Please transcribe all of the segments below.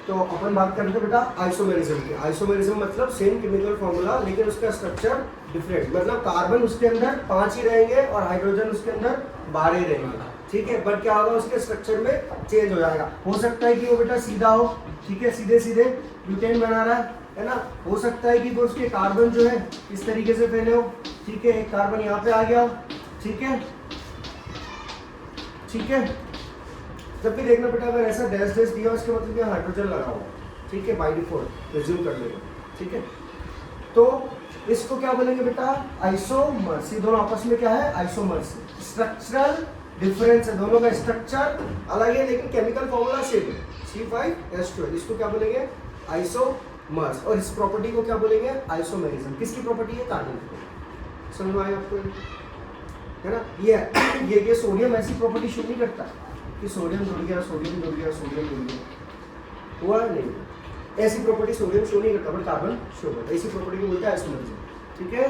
तो अपन बात करते हैं बेटा आइसोमेरिज्म की। आइसोमेरिज्म मतलब सेम केमिकल फॉर्मूला लेकिन उसका स्ट्रक्चर डिफरेंट, मतलब कार्बन उसके अंदर 5 ही रहेंगे और हाइड्रोजन उसके अंदर 12 ही रहेंगे, ठीक है। बट क्या होगा, उसके स्ट्रक्चर में चेंज हो जाएगा। हो सकता है कि वो बेटा सीधा हो, ठीक है, सीधे सीधे ब्यूटेन बना रहा है ना। हो सकता है कि वो उसके कार्बन जो है इस तरीके से फैले हो, ठीक है, एक कार्बन यहाँ पे आ गया हो, ठीक है, ठीक है। जब भी देखना बेटा अगर ऐसा डैश डैश दिया इसके मतलब यहाँ हाइड्रोजन लगा हुआ, ठीक है, बाय डिफॉल्ट रिज्यूम कर लेगा, ठीक है। तो इसको क्या बोलेंगे बेटा, आइसोमर्स। ये दोनों आपस में क्या है, आइसोमर्स। स्ट्रक्चरल डिफरेंस है, दोनों का स्ट्रक्चर अलग है लेकिन केमिकल फॉर्मूला सेम है, C5H12। इसको क्या बोलेंगे, आइसोमर्स। और इस प्रॉपर्टी को क्या बोलेंगे, आइसोमेरिज्म। किसकी प्रॉपर्टी है, कार्बन की। समझ में आया आपको, है ना। ये सोडियम ऐसी प्रॉपर्टी शो नहीं करता कि सोडियम जुड़ गया, सोडियम जुड़ गया, सोडियम जुड़ गया, हुआ नहीं, ऐसी प्रॉपर्टी सोडियम शो नहीं करता बट कार्बन शो करता है। इसी प्रॉपर्टी को बोलते हैं आइसोमेरिज्म, ठीक है।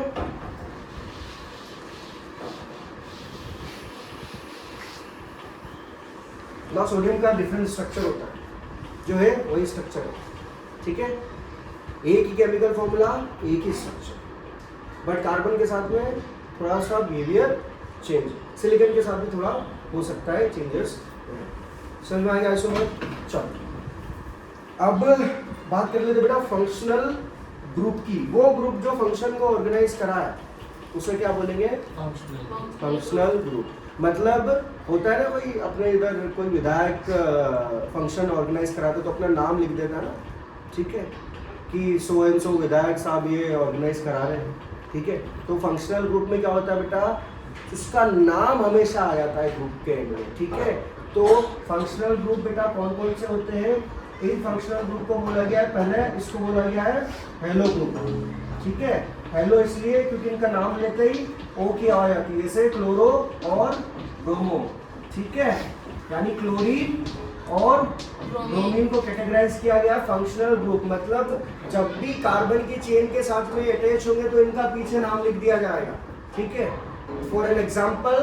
ना सोडियम का डिफरेंट स्ट्रक्चर होता है, जो है वही स्ट्रक्चर है, ठीक है। एक ही केमिकल फॉर्मूला, एक ही स्ट्रक्चर, बट कार्बन के साथ में थोड़ा सा बिहेवियर चेंज, सिलिकॉन के साथ भी थोड़ा हो सकता है चेंजेस। समझ में आएगा आइसोमर। चलो अब बात कर लेते बेटा फंक्शनल ग्रुप की। वो ग्रुप जो फंक्शन को ऑर्गेनाइज करा है उसे क्या बोलेंगे, फंक्शनल ग्रुप। मतलब होता है ना कोई अपने इधर कोई विधायक फंक्शन ऑर्गेनाइज कराता तो अपना नाम लिख देता है ना, ठीक है, कि सो एंड सो विधायक साहब ये ऑर्गेनाइज करा रहे हैं, ठीक है। तो फंक्शनल ग्रुप में क्या होता है बेटा, उसका नाम हमेशा आ जाता है ग्रुप के एंड में, ठीक है। तो फंक्शनल ग्रुप बेटा कौन कौन से होते हैं, इन फंक्शनल ग्रुप को बोला गया है, पहले इसको बोला गया है हेलो ग्रुप, ठीक है। हेलो इसलिए क्योंकि इनका नाम लेते ही ओ की आ जाती है, जैसे क्लोरो और ब्रोमो, ठीक है, यानी क्लोरीन और ब्रोमीन को कैटेगराइज किया गया फंक्शनल ग्रुप। मतलब जब भी कार्बन की चेन के साथ में अटैच होंगे तो इनका पीछे नाम लिख दिया जाएगा, ठीक है। फॉर एन एग्जाम्पल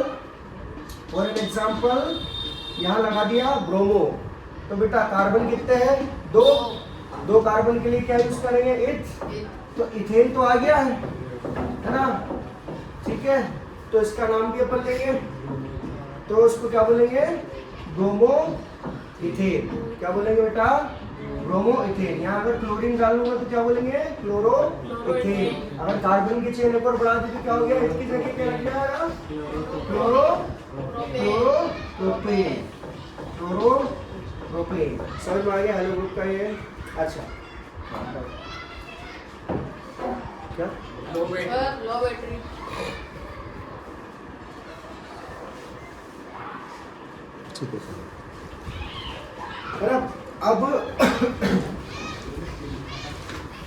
यहाँ लगा दिया ब्रोमो, तो बेटा कार्बन कितने हैं, दो कार्बन के लिए क्या यूज करेंगे, इथ, तो इथेन तो आ गया है ना, ठीक है। तो इसका नाम भी अपन लेंगे, तो इसको क्या बोलेंगे, ब्रोमो इथेन। क्या बोलेंगे बेटा, ब्रोमो इथेन। यहाँ अगर क्लोरीन डालूंगा तो क्या बोलेंगे, क्लोरो इथेन। अगर कार्बन की चेन ऊपर बढ़ा दी तो क्या हो गया, इसकी जगह क्या रख दिया, क्लोरो प्रोपेन, प्रोपेन। समझ में आ गया हेलो ग्रुप का ये। अच्छा क्या, लो बैटरी। ठीक है ना। अब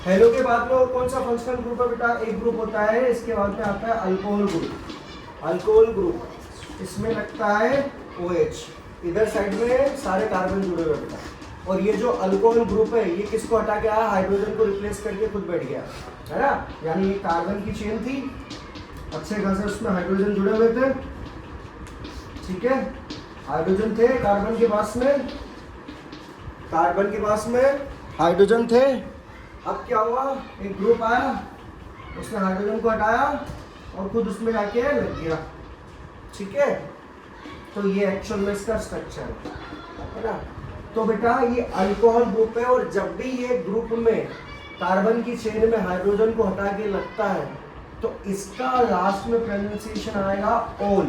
हेलो के बाद में कौन सा फंक्शनल ग्रुप है बेटा, एक ग्रुप होता है, इसके बाद में आता है अल्कोहल ग्रुप। अल्कोहल ग्रुप इसमें लगता है OH, इधर साइड में सारे कार्बन जुड़े हुए बेटा। और ये जो अल्कोहल ग्रुप है ये किसको हटा के आया, हाइड्रोजन को रिप्लेस करके खुद बैठ गया, है ना। यानी ये कार्बन की चेन थी, अच्छे खासे उसमें हाइड्रोजन जुड़े हुए थे, ठीक है, हाइड्रोजन थे कार्बन के पास में हाइड्रोजन थे। अब क्या हुआ, एक ग्रुप आया, उसने हाइड्रोजन को हटाया और खुद उसमें जाके लग गया, ठीक है। तो ये एक्चुअल में इसका स्ट्रक्चर है ना। तो बेटा ये अल्कोहल ग्रुप है, और जब भी ये ग्रुप में कार्बन की चेन में हाइड्रोजन को हटा के लगता है तो इसका लास्ट में प्रोनाउंसिएशन आएगा ओल,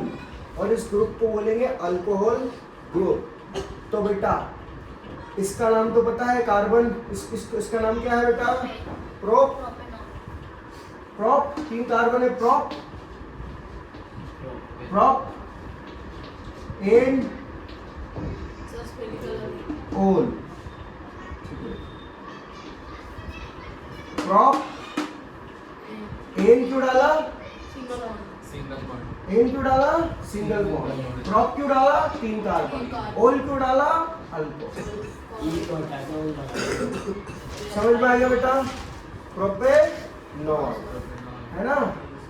और इस ग्रुप को बोलेंगे अल्कोहल ग्रुप। तो बेटा इसका नाम तो पता है कार्बन, इसका नाम क्या है बेटा, प्रोप, 3 कार्बन है, प्रोप एन ओल, प्रोप एन क्यों डाला, एन क्यों डाला, सिंगल बॉन्ड। प्रोप क्यों डाला, 3 कार्बन। ओल क्यों डाला, अल्कोहल। समझ में आ गया बेटा, प्रोपेनॉल, है ना।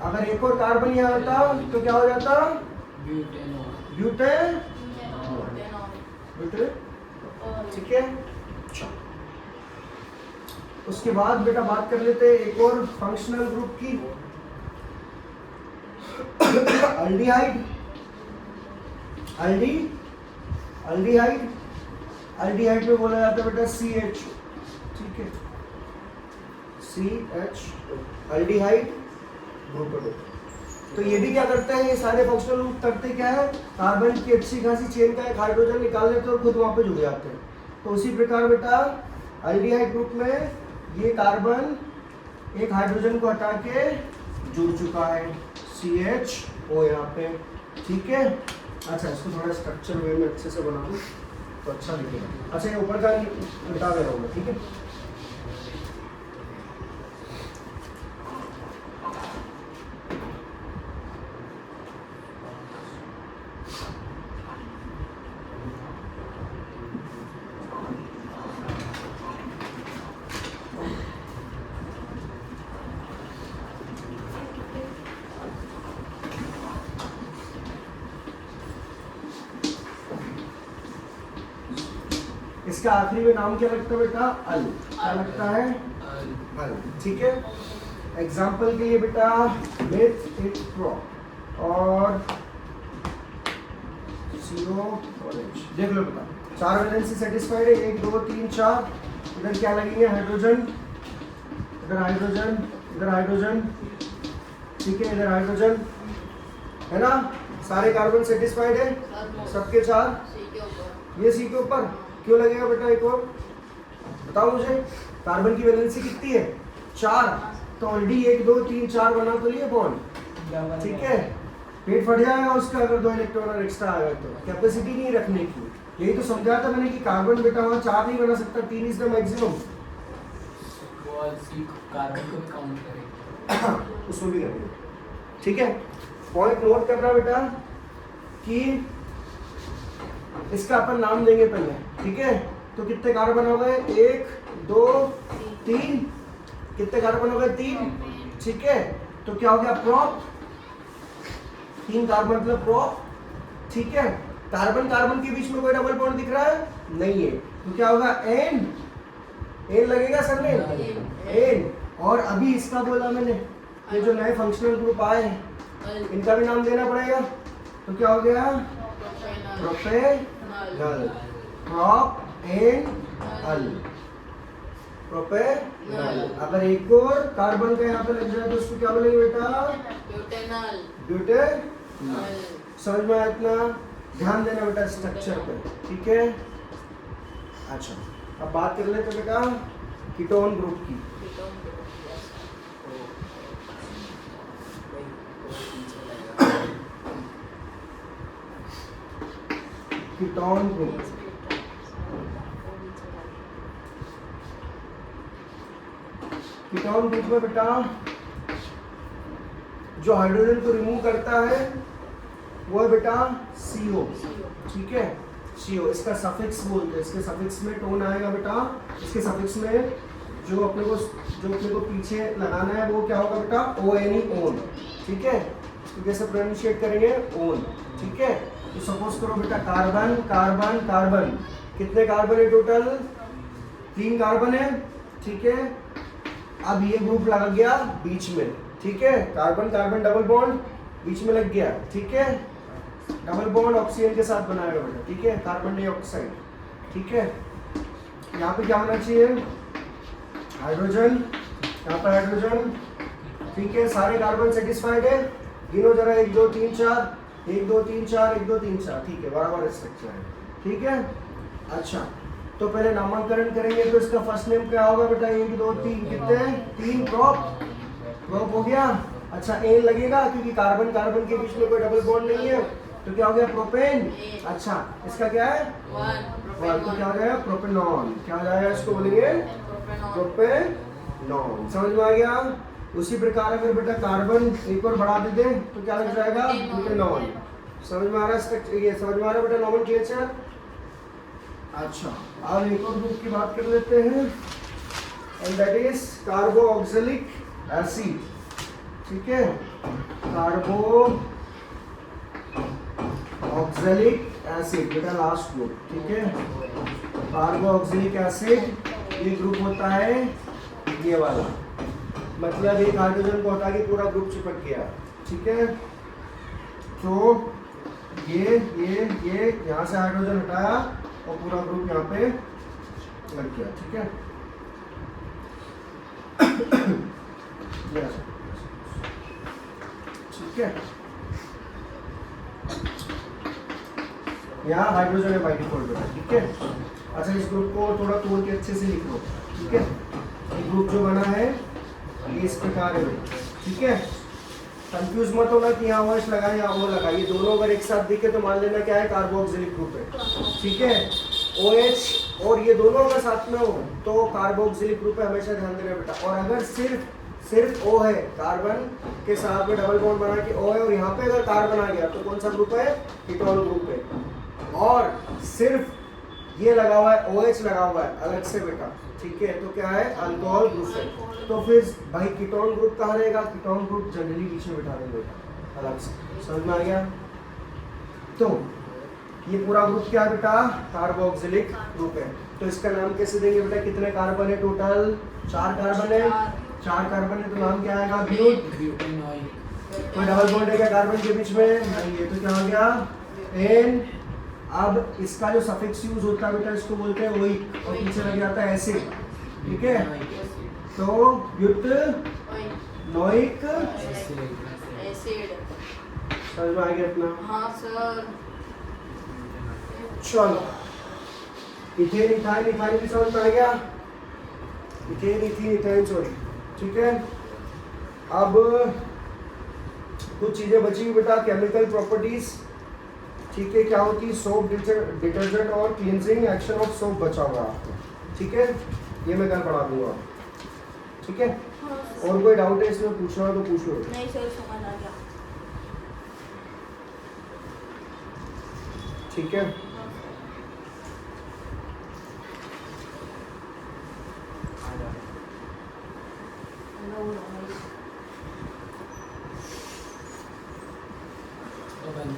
अगर एक और कार्बन यहाँ होता तो क्या हो जाता, ब्यूटेन, ठीक है। उसके बाद बेटा बात कर लेते हैं एक और फंक्शनल ग्रुप की, अल्डिहाइड। अल्डिहाइड में बोला जाता है बेटा CH, ठीक है, CH अल्डिहाइड ग्रुप है। तो ये भी क्या करते हैं, ये सारे फंक्शनल ग्रुप करते क्या है, कार्बन की अच्छी खासी चेन का एक हाइड्रोजन निकाल लेते हैं और खुद वहां पे जुड़ जाते हैं। तो उसी प्रकार बेटा अल्डिहाइड ग्रुप में ये कार्बन एक हाइड्रोजन को हटा के जुड़ चुका है, CHO यहाँ पे, ठीक है। अच्छा, इसको थोड़ा स्ट्रक्चर वे में अच्छे से बना दूँ तो अच्छा दिखेगा। अच्छा, ये ऊपर का मिटा दे रहा हूँ मैं, ठीक है। इसका आखिरी में नाम क्या लगता है बेटा, अल, क्या लगता है, अल, ठीक है। एग्जाम्पल के लिए बेटा मिथ इट प्रो और सीरो ऑरेंज, देख लो बेटा, 4 वैलेंसी सेटिस्फाइड है, 1 2 3 4, इधर क्या लगेंगे, हाइड्रोजन, इधर हाइड्रोजन, इधर हाइड्रोजन, ठीक है, इधर हाइड्रोजन, है ना। सारे कार्बन सेटिस्फाइड है, सबके 4, ये सी के ऊपर क्यों लगेगा बेटा, एक और बताओ मुझे, कार्बन की वैलेंसी कितनी है, 4, तो ऑलरेडी 1 2 3 4 बना तो लिए बॉन्ड, ठीक है। पेट फट जाएगा उसका अगर 2 इलेक्ट्रॉन और एक्स्ट्रा आएगा तो, कैपेसिटी नहीं रखने की। यही तो समझाया था मैंने कि कार्बन बेटा वहाँ 4 नहीं बना सकता, 3 इज द मैक्सिमम। कार्बन को काउंट करेंगे उसमें भी करेंगे, ठीक है। पॉइंट नोट करना बेटा कि इसका अपन नाम देंगे पहले, ठीक है। तो कितने कार्बन हो गए, 1 2 3, कितने कार्बन हो गए, 3, ठीक है। तो क्या हो गया, प्रोप, 3 कार्बन मतलब प्रोप, ठीक है। कार्बन कार्बन के बीच में कोई डबल बॉन्ड दिख रहा है, नहीं है, तो क्या होगा, एन, एन लगेगा सर ने, एन। और अभी इसका बोला मैंने, ये जो नए फंक्शनल ग्रुप आए हैं इनका भी नाम देना पड़ेगा, तो क्या हो गया, प्रोपेनल, प्रोप एन अल, प्रोपेनल। अगर एक और कार्बन का यहाँ पे लग जाए तो उसको क्या बोलेंगे बेटा, ब्यूटेनॉल, ब्यूटेनॉल। समझ में आया इतना, ध्यान देना बेटा स्ट्रक्चर पे, ठीक है। अच्छा, अब बात कर लेते बेटा कीटोन ग्रुप की। कीटोन ग्रुप, कीटोन ग्रुप में बेटा जो हाइड्रोजन को रिमूव करता है वो है बेटा CO, ठीक है, CO। इसका सफिक्स बोलते हैं, इसके सफिक्स में टोन आएगा बेटा, इसके सफिक्स में जो अपने को पीछे लगाना है वो क्या होगा बेटा, ONE, ओन, ठीक है। तो कैसे प्रोनाउंशिएट करेंगे, ओन, ठीक है। तो सपोज करो बेटा कार्बन कार्बन कार्बन, कितने कार्बन है टोटल, 3 कार्बन है, ठीक है। अब ये ग्रुप लग गया बीच में, ठीक है, कार्बन कार्बन डबल बॉन्ड बीच में लग गया, ठीक है। डबल बॉन्ड ऑक्सीजन के साथ बनाएगा बेटा, ठीक है, कार्बन डाइऑक्साइड, ठीक है। यहाँ पे क्या होना चाहिए, हाइड्रोजन, यहाँ पर हाइड्रोजन, ठीक है। सारे कार्बन सेटिस्फाइड है, गिनो जरा, 1 2 3 4, 1 2 3 4, 1 2 3 4, ठीक है, बराबर स्ट्रक्चर है, ठीक है। अच्छा, तो पहले नामांकन करेंगे, तो इसका फर्स्ट नेम क्या होगा बेटा, 1 2 3, कितने, 3, प्रोप हो गया। अच्छा, एन लगेगा क्योंकि कार्बन कार्बन के बीच में कोई डबल बॉन्ड नहीं है, तो क्या हो गया, प्रोपेन। अच्छा, इसका क्या है, 1, तो क्या हो जाएगा, प्रोपेनॉन, क्या हो जाएगा, इसको बोलेंगे प्रोपेनॉन। समझ में आ गया। उसी प्रकार अगर बेटा कार्बन एक और बढ़ा देते तो क्या लग जाएगा, ब्यूटेनॉल। समझ में आ रहा है, ये समझ में आ रहा है बेटा नोमेनक्लेचर। अच्छा, अब एक और ग्रुप की बात कर लेते हैं, and that is carboxylic acid, ठीक है, कार्बोक्सिलिक एसिड बेटा लास्ट ग्रुप, ठीक है। कार्बोक्सिलिक एसिड ये ग्रुप होता है ये वाला, मतलब एक हाइड्रोजन को हटा के पूरा ग्रुप चिपक गया, ठीक है। तो ये यहाँ से हाइड्रोजन हटाया और पूरा ग्रुप यहाँ पे लग गया, ठीक है। ठीक है, यहाँ हाइड्रोजन है बाई डिफॉल्ट बेटा, ठीक है। अच्छा, इस ग्रुप को थोड़ा तोड़ के अच्छे से लिख लो, ठीक है। ये ग्रुप जो बना है ये इस प्रकार है, ठीक है। कंफ्यूज मत होना कि यहाँ OH लगा या O लगा, ये दोनों अगर एक साथ दिखे तो मान लेना क्या है, कार्बोक्सिलिक ग्रुप है, ठीक है। OH और ये दोनों अगर साथ में हो तो कार्बोक्सिलिक ग्रुप है, हमेशा ध्यान देना बेटा। और अगर सिर्फ O है, कार्बन के साथ में डबल बॉन्ड बना के O है और यहाँ पे अगर कार्बन आ गया तो कौन सा ग्रुप है, कीटोन ग्रुप है। और सिर्फ ये लगा हुआ है, OH लगा हुआ है अलग से बेटा, ठीक है, तो क्या है, अल्कोहल ग्रुप है। तो फिर भाई कीटोन ग्रुप कहाँ रहेगा, कीटोन ग्रुप जनरली बीच में बिठा देंगे बेटा अलग से, समझ में आ गया। तो ये पूरा ग्रुप क्या है बेटा, कार्बोक्सिलिक ग्रुप है। तो इसका नाम कैसे देंगे बेटा, कितने कार्बन है टोटल, 4 कार्बन है, 4 कार्बन है तो नाम क्या आएगा, ब्यूटेनॉइक। कोई डबल बॉन्ड है क्या कार्बन के बीच में, नहीं, ये तो क्या हो गया, एन। अब इसका जो सफिक्स यूज होता है बेटा इसको बोलते हैं ओइक, और पीछे लग जाता है एसिड, ठीक है। तो ब्यूटेनॉइक एसिड। समझ में आ गया अपना। हाँ सर। चलो, इथेन इथाइल, इथाइल भी समझ में आ गया, इथेन इथीन इथाइल, सॉरी, ठीक है। अब कुछ चीजें बची हुई बेटा, केमिकल प्रॉपर्टीज, ठीक है, क्या होती है, सोप डिटर्जेंट और क्लींजिंग एक्शन ऑफ सोप बचा हुआ आपको, ठीक है, ये मैं कल पढ़ा दूंगा, ठीक है। और कोई डाउट है इसमें पूछना हो तो पूछ लो। नहीं सर, समझ आ गया। ठीक है, नो, नो, नो। तो बंद